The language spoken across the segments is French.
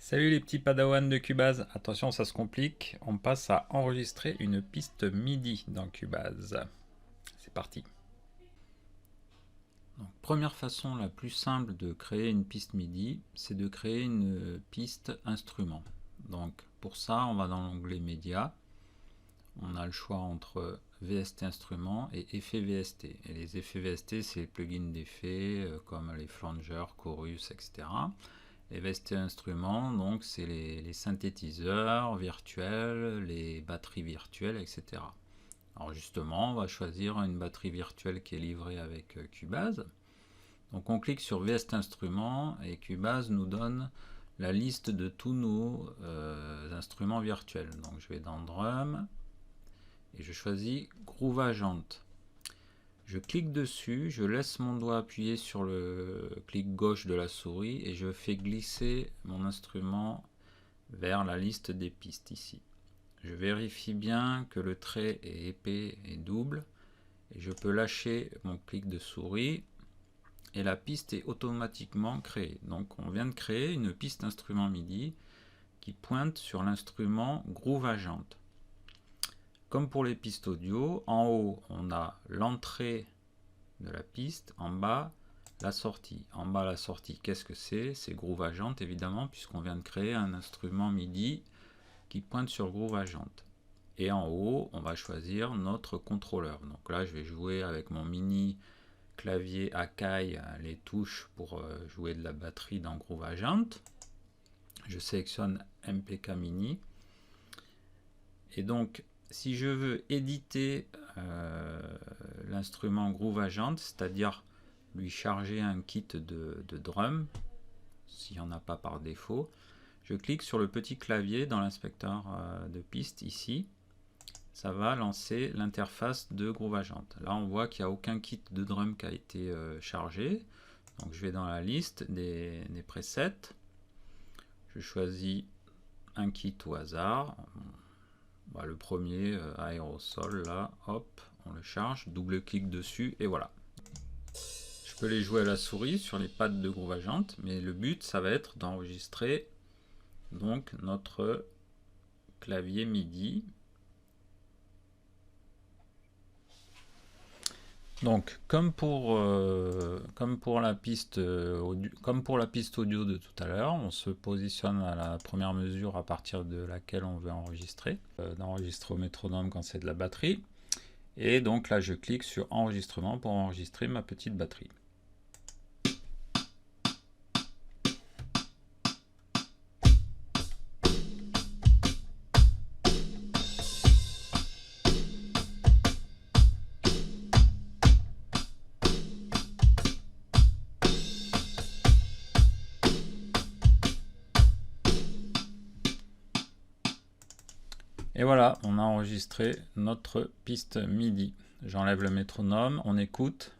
Salut les petits padawans de Cubase, attention ça se complique, on passe à enregistrer une piste MIDI dans Cubase. C'est parti. Donc, première façon la plus simple de créer une piste MIDI, c'est de créer une piste instrument. Donc pour ça on va dans l'onglet Médias, on a le choix entre VST instruments et effets VST. Et les effets VST c'est les plugins d'effets comme les flangers, chorus, etc. Les VST instruments, donc c'est les synthétiseurs virtuels, les batteries virtuelles, etc. Alors justement, on va choisir une batterie virtuelle qui est livrée avec Cubase. Donc on clique sur VST instruments et Cubase nous donne la liste de tous nos instruments virtuels. Donc je vais dans Drum et je choisis Groove Agent. Je clique dessus, je laisse mon doigt appuyé sur le clic gauche de la souris et je fais glisser mon instrument vers la liste des pistes ici. Je vérifie bien que le trait est épais et double et je peux lâcher mon clic de souris et la piste est automatiquement créée. Donc on vient de créer une piste instrument MIDI qui pointe sur l'instrument Groove Agent. Comme pour les pistes audio, en haut on a l'entrée de la piste, en bas la sortie. En bas la sortie, qu'est-ce que c'est? C'est Groove Agent évidemment, puisqu'on vient de créer un instrument MIDI qui pointe sur Groove Agent. Et en haut, on va choisir notre contrôleur. Donc là, je vais jouer avec mon mini clavier Akai les touches pour jouer de la batterie dans Groove Agent. Je sélectionne MPK Mini. Et donc, si je veux éditer l'instrument Groove Agent, c'est-à-dire lui charger un kit de drum, s'il n'y en a pas par défaut, je clique sur le petit clavier dans l'inspecteur de piste ici. Ça va lancer l'interface de Groove Agent. Là, on voit qu'il n'y a aucun kit de drum qui a été chargé. Donc, je vais dans la liste des presets. Je choisis un kit au hasard. Le premier, aérosol, là, hop, on le charge, double-clic dessus, et voilà. Je peux les jouer à la souris sur les pads de Groove Agent, mais le but, ça va être d'enregistrer donc notre clavier MIDI. Donc, comme pour la piste audio de tout à l'heure, on se positionne à la première mesure à partir de laquelle on veut enregistrer. D'enregistrer au métronome quand c'est de la batterie. Et donc là, je clique sur enregistrement pour enregistrer ma petite batterie. Et voilà, on a enregistré notre piste MIDI. J'enlève le métronome, on écoute.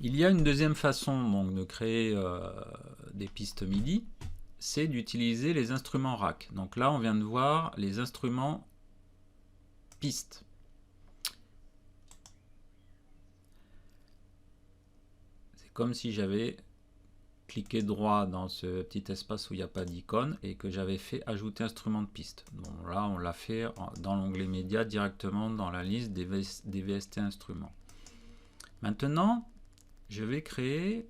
Il y a une deuxième façon donc, de créer des pistes MIDI, c'est d'utiliser les instruments rack. Donc là, on vient de voir les instruments pistes. C'est comme si j'avais cliqué droit dans ce petit espace où il n'y a pas d'icône et que j'avais fait ajouter instrument de piste. Donc là, on l'a fait dans l'onglet médias directement dans la liste des VST instruments. Maintenant, je vais créer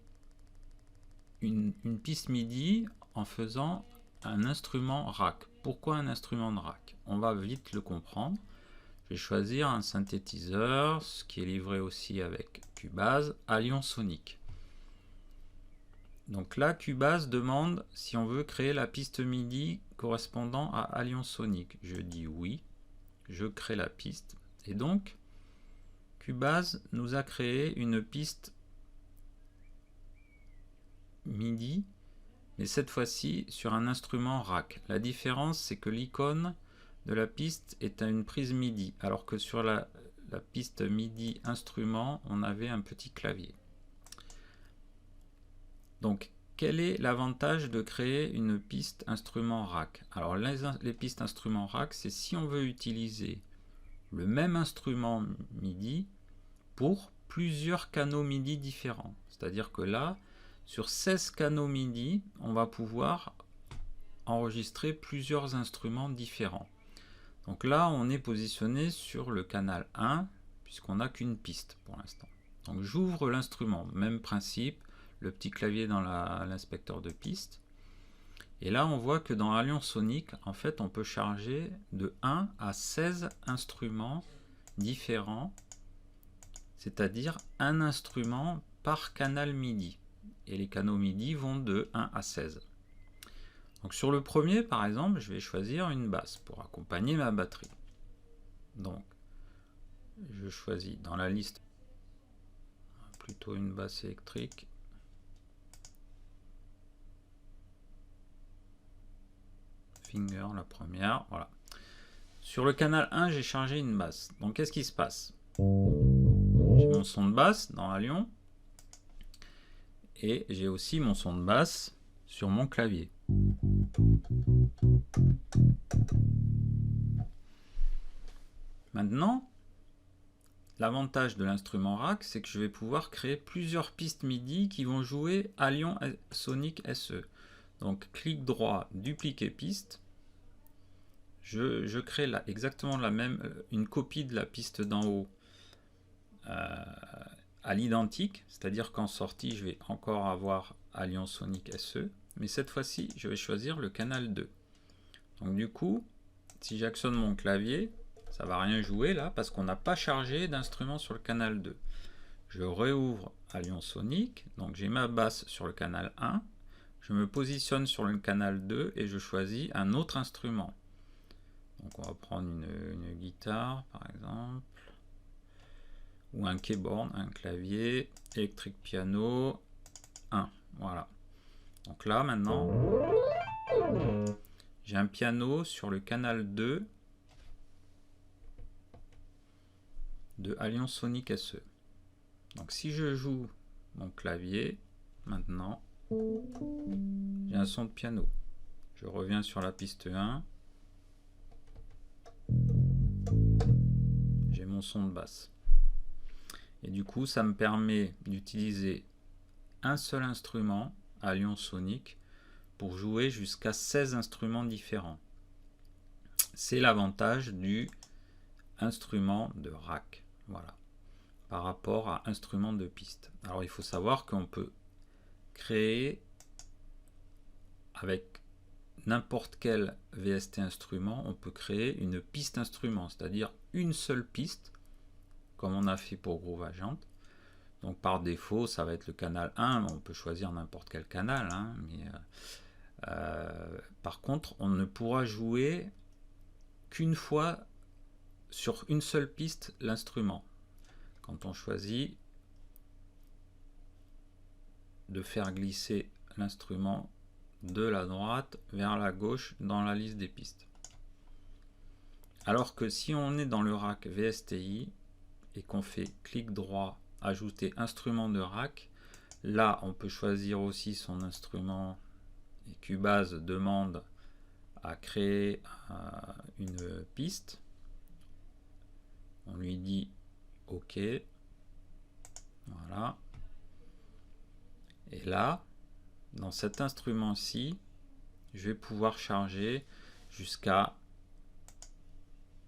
une piste MIDI en faisant un instrument rack. Pourquoi un instrument de rack? On va vite le comprendre. Je vais choisir un synthétiseur, ce qui est livré aussi avec Cubase, Allion Sonic. Donc là, Cubase demande si on veut créer la piste MIDI correspondant à Allion Sonic. Je dis oui, je crée la piste. Et donc, Cubase nous a créé une piste MIDI, mais cette fois-ci sur un instrument rack. La différence, c'est que l'icône de la piste est à une prise MIDI, alors que sur la piste MIDI instrument, on avait un petit clavier. Donc, quel est l'avantage de créer une piste instrument rack? Alors, les pistes instruments rack, c'est si on veut utiliser le même instrument MIDI pour plusieurs canaux MIDI différents. C'est-à-dire que là, sur 16 canaux MIDI, on va pouvoir enregistrer plusieurs instruments différents. Donc là, on est positionné sur le canal 1, puisqu'on n'a qu'une piste pour l'instant. Donc j'ouvre l'instrument, même principe, le petit clavier dans l'inspecteur de piste. Et là, on voit que dans Allion Sonic, en fait, on peut charger de 1 à 16 instruments différents, c'est-à-dire un instrument par canal MIDI. Et les canaux MIDI vont de 1 à 16. Donc sur le premier, par exemple, je vais choisir une basse pour accompagner ma batterie. Donc, je choisis dans la liste plutôt une basse électrique. Finger, la première, voilà. Sur le canal 1, j'ai chargé une basse. Donc qu'est-ce qui se passe? J'ai mon son de basse dans Allion. Et j'ai aussi mon son de basse sur mon clavier. Maintenant, l'avantage de l'instrument rack, c'est que je vais pouvoir créer plusieurs pistes MIDI qui vont jouer Allion Sonic SE. Donc clic droit, dupliquer piste. Je crée là exactement la même, une copie de la piste d'en haut à l'identique, c'est-à-dire qu'en sortie, je vais encore avoir Allion Sonic SE, mais cette fois-ci, je vais choisir le canal 2. Donc du coup, si j'actionne mon clavier, ça va rien jouer là, parce qu'on n'a pas chargé d'instrument sur le canal 2. Je réouvre Allion Sonic, donc j'ai ma basse sur le canal 1, je me positionne sur le canal 2 et je choisis un autre instrument. Donc on va prendre une guitare par exemple, ou un keyboard, un clavier, électrique piano, 1, voilà. Donc là maintenant, j'ai un piano sur le canal 2 de Allion Sonic SE. Donc si je joue mon clavier, maintenant, j'ai un son de piano. Je reviens sur la piste 1. J'ai mon son de basse. Et du coup, ça me permet d'utiliser un seul instrument, Allion Sonic, pour jouer jusqu'à 16 instruments différents. C'est l'avantage du instrument de rack. Voilà. Par rapport à instrument de piste. Alors il faut savoir qu'on peut créer avec n'importe quel VST instrument, on peut créer une piste instrument, c'est-à-dire une seule piste, comme on a fait pour Groove Agent. Donc par défaut, ça va être le canal 1, on peut choisir n'importe quel canal, hein, mais par contre, on ne pourra jouer qu'une fois sur une seule piste l'instrument. Quand on choisit de faire glisser l'instrument de la droite vers la gauche dans la liste des pistes. Alors que si on est dans le rack VSTI et qu'on fait clic droit, ajouter instrument de rack, là on peut choisir aussi son instrument et Cubase demande à créer une piste. On lui dit OK. Voilà. Et là, dans cet instrument-ci, je vais pouvoir charger jusqu'à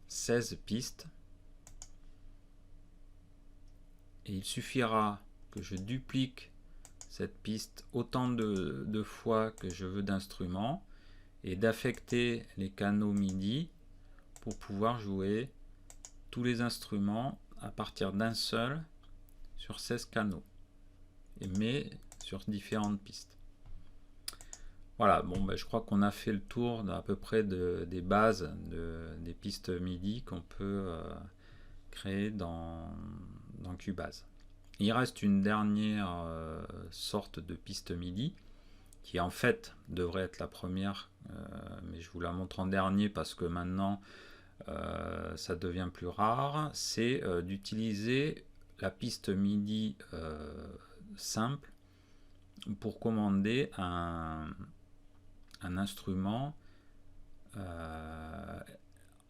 16 pistes. Et il suffira que je duplique cette piste autant de fois que je veux d'instruments et d'affecter les canaux MIDI pour pouvoir jouer tous les instruments à partir d'un seul sur 16 canaux, mais sur différentes pistes. Voilà, bon, ben, je crois qu'on a fait le tour à peu près des bases des pistes MIDI qu'on peut créer dans Cubase. Il reste une dernière sorte de piste MIDI qui en fait devrait être la première, mais je vous la montre en dernier parce que maintenant ça devient plus rare, c'est d'utiliser la piste MIDI simple pour commander un instrument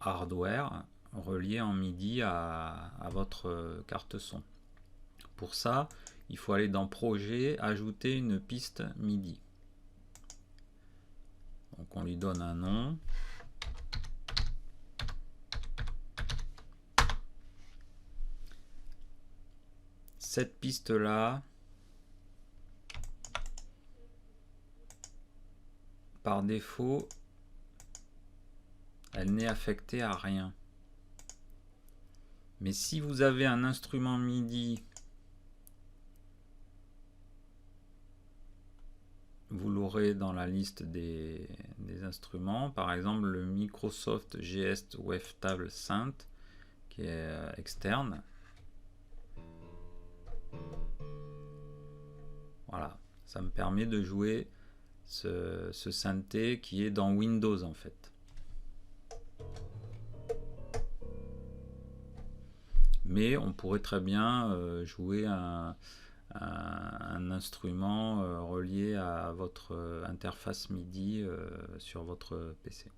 hardware relié en MIDI à votre carte son. Pour ça, il faut aller dans Projet, ajouter une piste MIDI. Donc on lui donne un nom. Cette piste-là, par défaut, elle n'est affectée à rien. Mais si vous avez un instrument MIDI, vous l'aurez dans la liste des instruments. Par exemple, le Microsoft GS Wavetable Synth, qui est externe. Voilà, ça me permet de jouer ce synthé qui est dans Windows en fait. Mais on pourrait très bien jouer un instrument relié à votre interface MIDI sur votre PC.